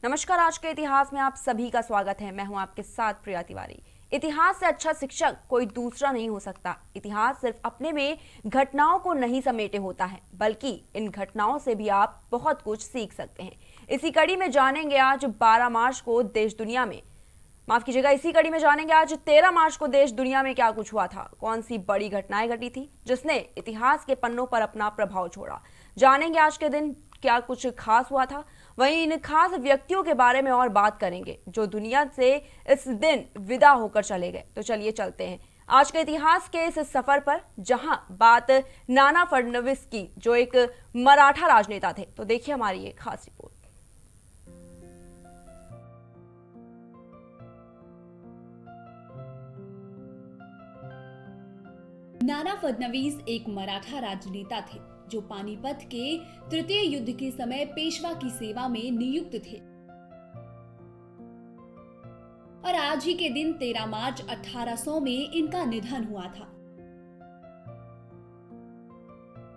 नमस्कार। आज के इतिहास में आप सभी का स्वागत है। मैं हूं आपके साथ प्रिया तिवारी। इतिहास से अच्छा शिक्षक कोई दूसरा नहीं हो सकता। इतिहास सिर्फ अपने में घटनाओं को नहीं समेटे होता है, बल्कि इन घटनाओं से भी आप बहुत कुछ सीख सकते हैं। इसी कड़ी में जानेंगे आज 12 मार्च को देश दुनिया में इसी कड़ी में जानेंगे आज 13 मार्च को देश दुनिया में क्या कुछ हुआ था, कौन सी बड़ी घटनाएं घटी थी जिसने इतिहास के पन्नों पर अपना प्रभाव छोड़ा। जानेंगे आज के दिन क्या कुछ खास हुआ था। वहीं इन खास व्यक्तियों के बारे में और बात करेंगे जो दुनिया से इस दिन विदा होकर चले गए। तो चलिए चलते हैं आज के इतिहास के इस सफर पर, जहां बात नाना फडणवीस की, जो एक मराठा राजनेता थे। तो देखिए हमारी ये खास रिपोर्ट। नाना फडणवीस एक मराठा राजनेता थे जो पानीपत के तृतीय युद्ध के समय पेशवा की सेवा में नियुक्त थे और आज ही के दिन 13 मार्च 1800 में इनका निधन हुआ था।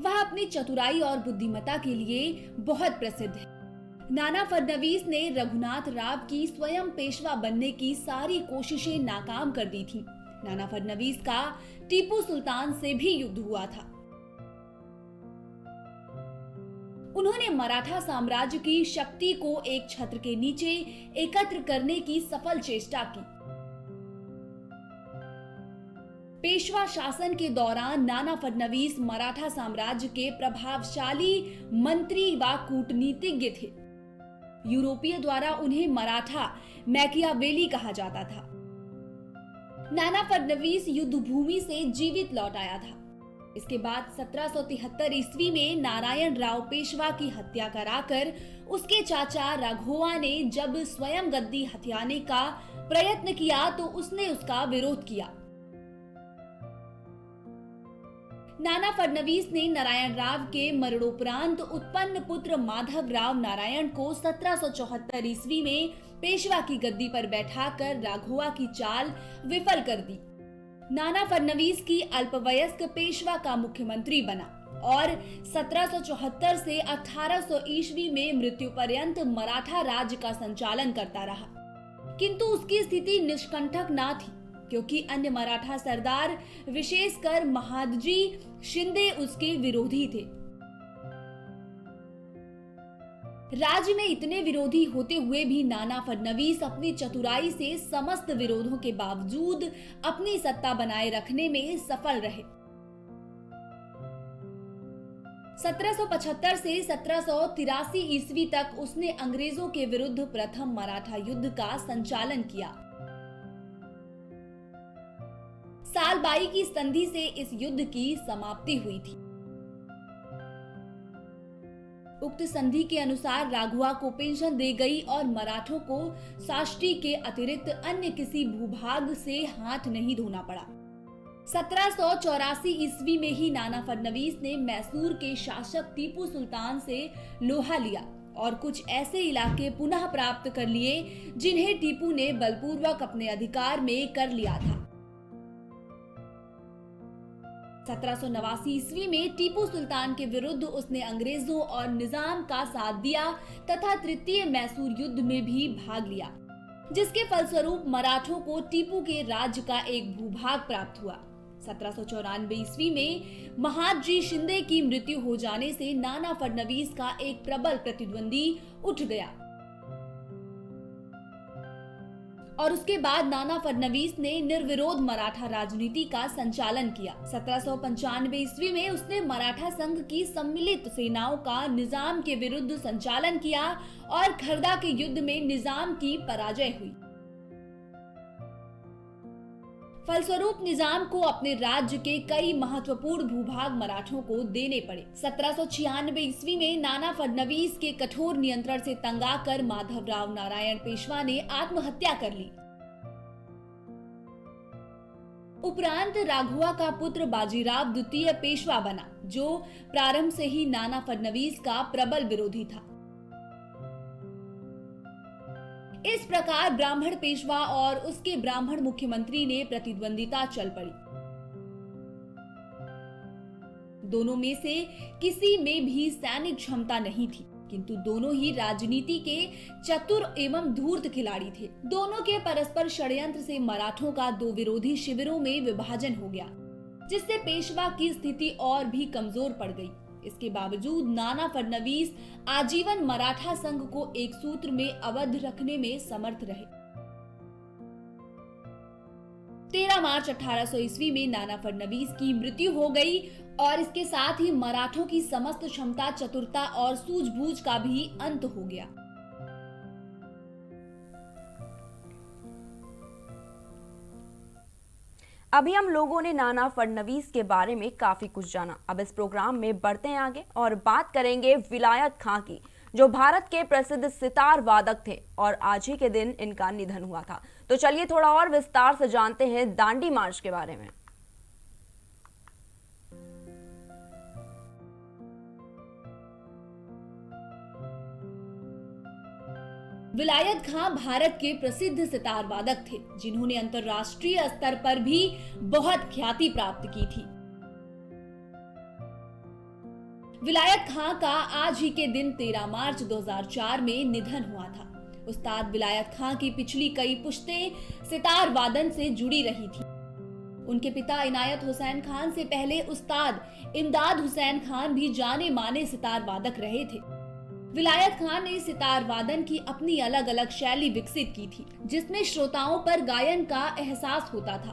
वह अपनी चतुराई और बुद्धिमत्ता के लिए बहुत प्रसिद्ध है। नाना फडणवीस ने रघुनाथ राव की स्वयं पेशवा बनने की सारी कोशिशें नाकाम कर दी थी। नाना फडणवीस का टीपू सुल्तान से भी युद्ध हुआ था। उन्होंने मराठा साम्राज्य की शक्ति को एक छत्र के नीचे एकत्र करने की सफल चेष्टा की। पेशवा शासन के दौरान नाना फडणवीस मराठा साम्राज्य के प्रभावशाली मंत्री व कूटनीतिज्ञ थे। यूरोपीय द्वारा उन्हें मराठा मैकियावेली कहा जाता था। नाना फडणवीस युद्ध भूमि से जीवित लौट आया था। इसके बाद 1773 ईस्वी में नारायण राव पेशवा की हत्या कराकर उसके चाचा राघोवा ने जब स्वयं गद्दी हथियाने का प्रयत्न किया तो उसने उसका विरोध किया। नाना फडणवीस ने नारायण राव के मरणोपरांत उत्पन्न पुत्र माधव राव नारायण को 1774 ईस्वी में पेशवा की गद्दी पर बैठाकर राघोवा की चाल विफल कर दी। नाना फडणवीस की अल्पवयस्क पेशवा का मुख्यमंत्री बना और 1774 से 1800 ईस्वी में मृत्यु पर्यंत मराठा राज्य का संचालन करता रहा। किंतु उसकी स्थिति निष्कंटक ना थी, क्योंकि अन्य मराठा सरदार, विशेषकर महादजी शिंदे, उसके विरोधी थे। राज्य में इतने विरोधी होते हुए भी नाना फडणवीस अपनी चतुराई से समस्त विरोधों के बावजूद अपनी सत्ता बनाए रखने में सफल रहे। 1775 से 1783 ईस्वी तक उसने अंग्रेजों के विरुद्ध प्रथम मराठा युद्ध का संचालन किया। साल बाई की संधि से इस युद्ध की समाप्ति हुई थी। उक्त संधि के अनुसार राघवा को पेंशन दी गई और मराठों को साष्टी के अतिरिक्त अन्य किसी भूभाग से हाथ नहीं धोना पड़ा। 1784 ईस्वी में ही नाना फडणवीस ने मैसूर के शासक टीपू सुल्तान से लोहा लिया और कुछ ऐसे इलाके पुनः प्राप्त कर लिए जिन्हें टीपू ने बलपूर्वक अपने अधिकार में कर लिया था। 1789 ईस्वी में टीपू सुल्तान के विरुद्ध उसने अंग्रेजों और निजाम का साथ दिया तथा तृतीय मैसूर युद्ध में भी भाग लिया, जिसके फलस्वरूप मराठों को टीपू के राज्य का एक भूभाग प्राप्त हुआ। 1794 ईस्वी में महादजी शिंदे की मृत्यु हो जाने से नाना फडणवीस का एक प्रबल प्रतिद्वंदी उठ गया और उसके बाद नाना फडणवीस ने निर्विरोध मराठा राजनीति का संचालन किया। 1795 ईस्वी में उसने मराठा संघ की सम्मिलित सेनाओं का निजाम के विरुद्ध संचालन किया और खरदा के युद्ध में निजाम की पराजय हुई। फलस्वरूप निजाम को अपने राज्य के कई महत्वपूर्ण भूभाग मराठों को देने पड़े। 1796 ईस्वी में नाना फडणवीस के कठोर नियंत्रण से तंग आकर माधवराव नारायण पेशवा ने आत्महत्या कर ली। उपरांत राघवा का पुत्र बाजीराव द्वितीय पेशवा बना, जो प्रारंभ से ही नाना फडणवीस का प्रबल विरोधी था। इस प्रकार ब्राह्मण पेशवा और उसके ब्राह्मण मुख्यमंत्री ने प्रतिद्वंदिता चल पड़ी। दोनों में से किसी में भी सैनिक क्षमता नहीं थी। किंतु दोनों ही राजनीति के चतुर एवं धूर्त खिलाड़ी थे। दोनों के परस्पर षड्यंत्र से मराठों का दो विरोधी शिविरों में विभाजन हो गया, जिससे पेशवा की स्थिति और भी कमजोर पड़ गई। इसके बावजूद नाना फडणवीस आजीवन मराठा संघ को एक सूत्र में आबद्ध रखने में समर्थ रहे। 13 मार्च 1800 ईस्वी में नाना फडणवीस की मृत्यु हो गई और इसके साथ ही मराठों की समस्त क्षमता, चतुरता और सूझबूझ का भी अंत हो गया। अभी हम लोगों ने नाना फडणवीस के बारे में काफी कुछ जाना। अब इस प्रोग्राम में बढ़ते हैं आगे और बात करेंगे विलायत खां की, जो भारत के प्रसिद्ध सितार वादक थे और आज ही के दिन इनका निधन हुआ था। तो चलिए थोड़ा और विस्तार से जानते हैं दांडी मार्च के बारे में। विलायत खां भारत के प्रसिद्ध सितार वादक थे, जिन्होंने अंतर्राष्ट्रीय स्तर पर भी बहुत ख्याति प्राप्त की थी। विलायत खां का आज ही के दिन 13 मार्च 2004 में निधन हुआ था। उस्ताद विलायत खां की पिछली कई पुश्तें सितार वादन से जुड़ी रही थी। उनके पिता इनायत हुसैन खान से पहले उस्ताद इमदाद हुसैन खान भी जाने माने सितार वादक रहे थे। विलायत खान ने सितार वादन की अपनी अलग अलग शैली विकसित की थी, जिसमें श्रोताओं पर गायन का एहसास होता था।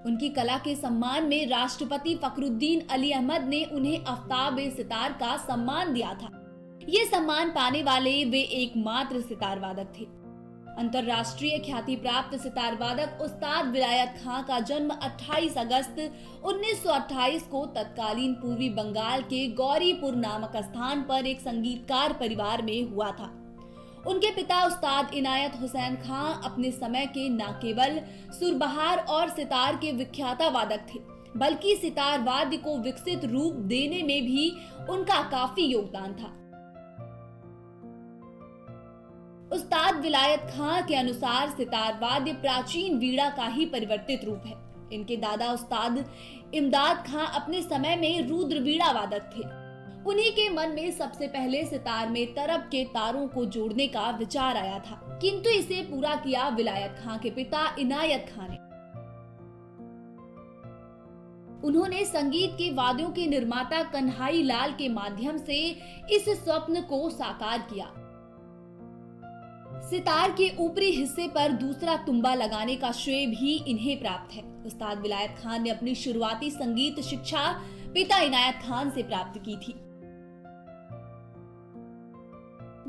उनकी कला के सम्मान में राष्ट्रपति फखरुद्दीन अली अहमद ने उन्हें आफ्ताब-ए-सितार का सम्मान दिया था। ये सम्मान पाने वाले वे एकमात्र सितार वादक थे। अंतर्राष्ट्रीय ख्याति प्राप्त सितार वादक उस्ताद विलायत खां का जन्म 28 अगस्त 1928 को तत्कालीन पूर्वी बंगाल के गौरीपुर नामक स्थान पर एक संगीतकार परिवार में हुआ था। उनके पिता उस्ताद इनायत हुसैन खां अपने समय के न केवल सुरबहार और सितार के विख्याता वादक थे, बल्कि सितार वाद्य को विकसित रूप देने में भी उनका काफी योगदान था। उस्ताद विलायत खां के अनुसार सितार वाद्य प्राचीन वीणा का ही परिवर्तित रूप है। इनके दादा उस्ताद इमदाद खां अपने समय में रुद्र वीणा वादक थे। उन्हीं के मन में सबसे पहले सितार में तरब के तारों को जोड़ने का विचार आया था, किंतु इसे पूरा किया विलायत खां के पिता इनायत खां ने। उन्होंने संगीत के वाद्यों के निर्माता कन्हाई लाल के माध्यम से इस स्वप्न को साकार किया। सितार के ऊपरी हिस्से पर दूसरा तुम्बा लगाने का श्रेय भी इन्हें प्राप्त है। उस्ताद विलायत खान ने अपनी शुरुआती संगीत शिक्षा पिता इनायत खान से प्राप्त की थी।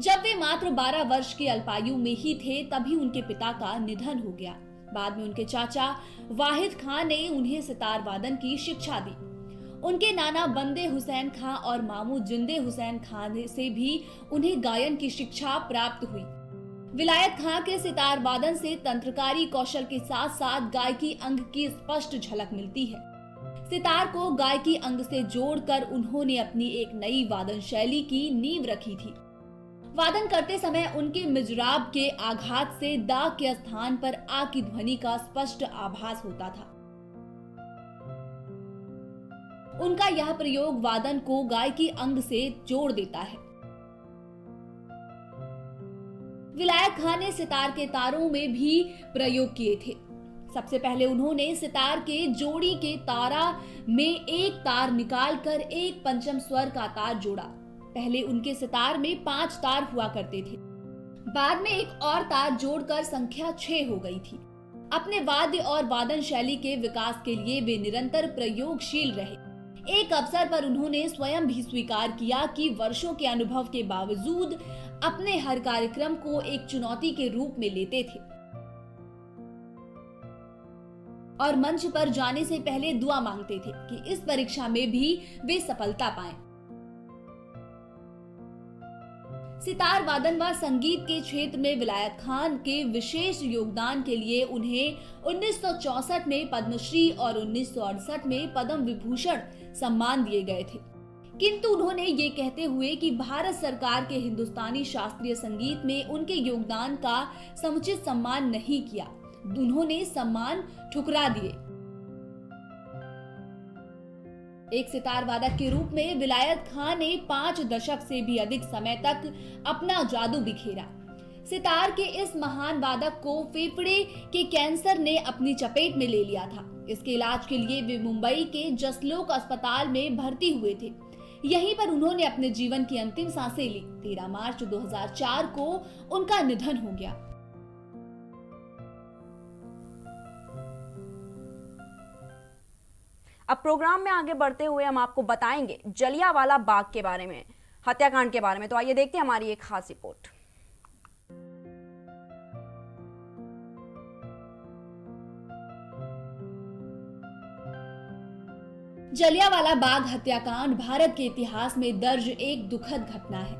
जब वे मात्र 12 वर्ष के अल्पायु में ही थे, तभी उनके पिता का निधन हो गया। बाद में उनके चाचा वाहिद खान ने उन्हें सितार वादन की शिक्षा दी। उनके नाना बंदे हुसैन खां और मामू जिंदे हुसैन खान से भी उन्हें गायन की शिक्षा प्राप्त हुई। विलायत खां के सितार वादन से तंत्रकारी कौशल के साथ साथ गायकी अंग की स्पष्ट झलक मिलती है। सितार को गायकी अंग से जोड़कर उन्होंने अपनी एक नई वादन शैली की नींव रखी थी। वादन करते समय उनके मिजराब के आघात से दाग के स्थान पर आ की ध्वनि का स्पष्ट आभास होता था। उनका यह प्रयोग वादन को गायकी अंग से जोड़ देता है। विलायत खान ने सितार के तारों में भी प्रयोग किए थे। सबसे पहले उन्होंने सितार के जोड़ी के तारा में एक तार निकालकर एक पंचम स्वर का तार जोड़ा। पहले उनके सितार में 5 तार हुआ करते थे, बाद में एक और तार जोड़कर संख्या 6 हो गई थी। अपने वाद्य और वादन शैली के विकास के लिए वे निरंतर प्रयोगशील रहे। एक अवसर पर उन्होंने स्वयं भी स्वीकार किया कि वर्षों के अनुभव के बावजूद अपने हर कार्यक्रम को एक चुनौती के रूप में लेते थे और मंच पर जाने से पहले दुआ मांगते थे कि इस परीक्षा में भी वे सफलता पाएं। सितार वादन व संगीत के क्षेत्र में विलायत खान के विशेष योगदान के लिए उन्हें 1964 में पद्मश्री और 1968 में पद्म विभूषण सम्मान दिए गए थे, किंतु उन्होंने ये कहते हुए कि भारत सरकार के हिंदुस्तानी शास्त्रीय संगीत में उनके योगदान का समुचित सम्मान नहीं किया, उन्होंने सम्मान ठुकरा दिए। एक सितार वादक के रूप में विलायत खां ने 5 दशक से भी अधिक समय तक अपना जादू बिखेरा। सितार के इस महान वादक को फेफड़े के कैंसर ने अपनी चपेट में ले लिया था। इसके इलाज के लिए वे मुंबई के जसलोक अस्पताल में भर्ती हुए थे। यहीं पर उन्होंने अपने जीवन की अंतिम सांसें ली। 13 मार्च 2004 को उनका निधन हो गया। अब प्रोग्राम में आगे बढ़ते हुए हम आपको बताएंगे जलियांवाला बाग के बारे में, हत्याकांड के बारे में। तो आइए देखते हैं हमारी एक खास रिपोर्ट। जलियांवाला बाग हत्याकांड भारत के इतिहास में दर्ज एक दुखद घटना है।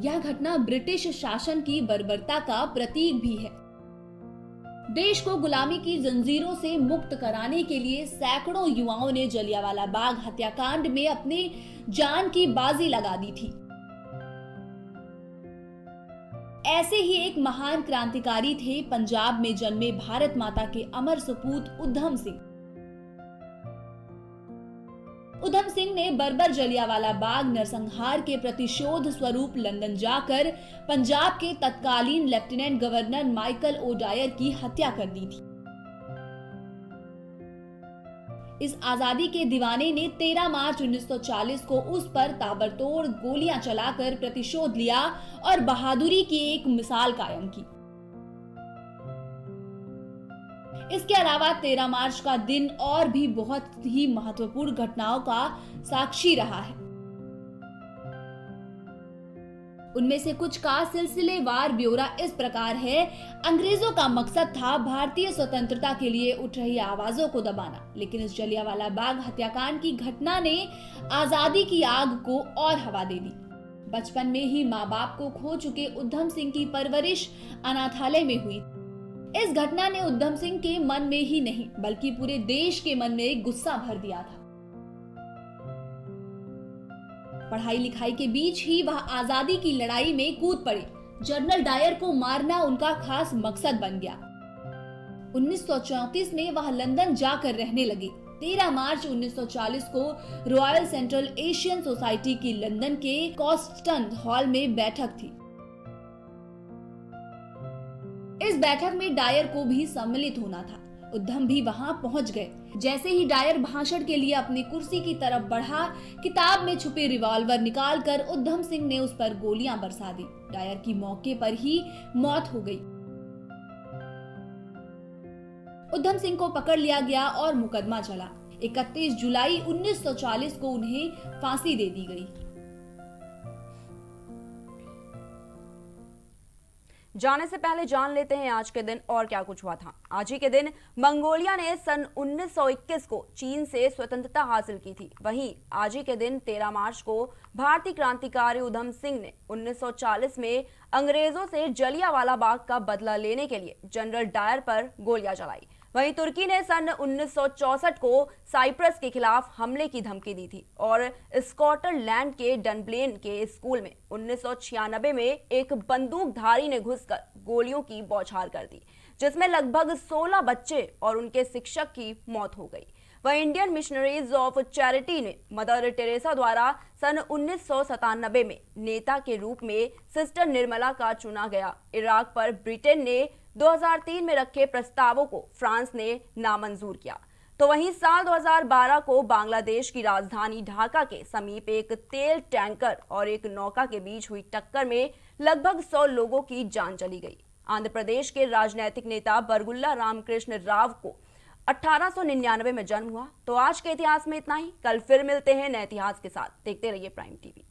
यह घटना ब्रिटिश शासन की बर्बरता का प्रतीक भी है। देश को गुलामी की जंजीरों से मुक्त कराने के लिए सैकड़ों युवाओं ने जलियांवाला बाग हत्याकांड में अपनी जान की बाजी लगा दी थी। ऐसे ही एक महान क्रांतिकारी थे पंजाब में जन्मे भारत माता के अमर सपूत उधम सिंह। उधम सिंह ने बर्बर जलियांवाला बाग नरसंहार के प्रतिशोध स्वरूप लंदन जाकर पंजाब के तत्कालीन लेफ्टिनेंट गवर्नर माइकल ओडायर की हत्या कर दी थी। इस आजादी के दीवाने ने 13 मार्च 1940 को उस पर ताबड़तोड़ गोलियां चलाकर प्रतिशोध लिया और बहादुरी की एक मिसाल कायम की। इसके अलावा 13 मार्च का दिन और भी बहुत ही महत्वपूर्ण घटनाओं का साक्षी रहा है। उनमें से कुछ का सिलसिलेवार ब्यौरा इस प्रकार है। अंग्रेजों का मकसद था भारतीय स्वतंत्रता के लिए उठ रही आवाजों को दबाना, लेकिन इस जलियांवाला बाग हत्याकांड की घटना ने आजादी की आग को और हवा दे दी। बचपन में ही माँ बाप को खो चुके उधम सिंह की परवरिश अनाथालय में हुई। इस घटना ने उधम सिंह के मन में ही नहीं बल्कि पूरे देश के मन में गुस्सा भर दिया था। पढ़ाई लिखाई के बीच ही वह आजादी की लड़ाई में कूद पड़े। जनरल डायर को मारना उनका खास मकसद बन गया। 1934 में वह लंदन जाकर रहने लगे। 13 मार्च 1940 को रॉयल सेंट्रल एशियन सोसाइटी की लंदन के कॉस्टन हॉल में बैठक थी। इस बैठक में डायर को भी सम्मिलित होना था। उधम भी वहां पहुंच गए। जैसे ही डायर भाषण के लिए अपनी कुर्सी की तरफ बढ़ा, किताब में छुपे रिवॉल्वर निकालकर उधम सिंह ने उस पर गोलियां बरसा दी। डायर की मौके पर ही मौत हो गई। उधम सिंह को पकड़ लिया गया और मुकदमा चला। 31 जुलाई 1940 को उन्हें फांसी दे दी गई। जाने से पहले जान लेते हैं आज के दिन और क्या कुछ हुआ था। आज ही के दिन मंगोलिया ने सन 1921 को चीन से स्वतंत्रता हासिल की थी। वहीं आज ही के दिन 13 मार्च को भारतीय क्रांतिकारी उधम सिंह ने 1940 में अंग्रेजों से जलियांवाला बाग का बदला लेने के लिए जनरल डायर पर गोलियां चलाई। वहीं तुर्की ने सन 1964 को साइप्रस के खिलाफ हमले की धमकी दी थी और स्कॉटलैंड के डनब्लेन के स्कूल में 1996 में एक बंदूकधारी ने घुसकर गोलियों की बौछार कर दी, जिसमें लगभग 16 बच्चे और उनके शिक्षक की मौत हो गई। वह इंडियन मिशनरीज ऑफ चैरिटी ने मदर टेरेसा द्वारा सन 1997 में नेता के रूप में सिस्टर निर्मला का चुना गया। इराक पर ब्रिटेन ने 2003 में रखे प्रस्तावों को फ्रांस ने नामंजूर किया। तो वहीं साल 2012 को बांग्लादेश की राजधानी ढाका के समीप एक तेल टैंकर और एक नौका के बीच हुई टक्कर में लगभग 100 लोगों की जान चली गई। आंध्र प्रदेश के राजनीतिक नेता बरगुल्ला रामकृष्ण राव को 1899 में जन्म हुआ। तो आज के इतिहास में इतना ही। कल फिर मिलते हैं नए इतिहास के साथ। देखते रहिए प्राइम टीवी।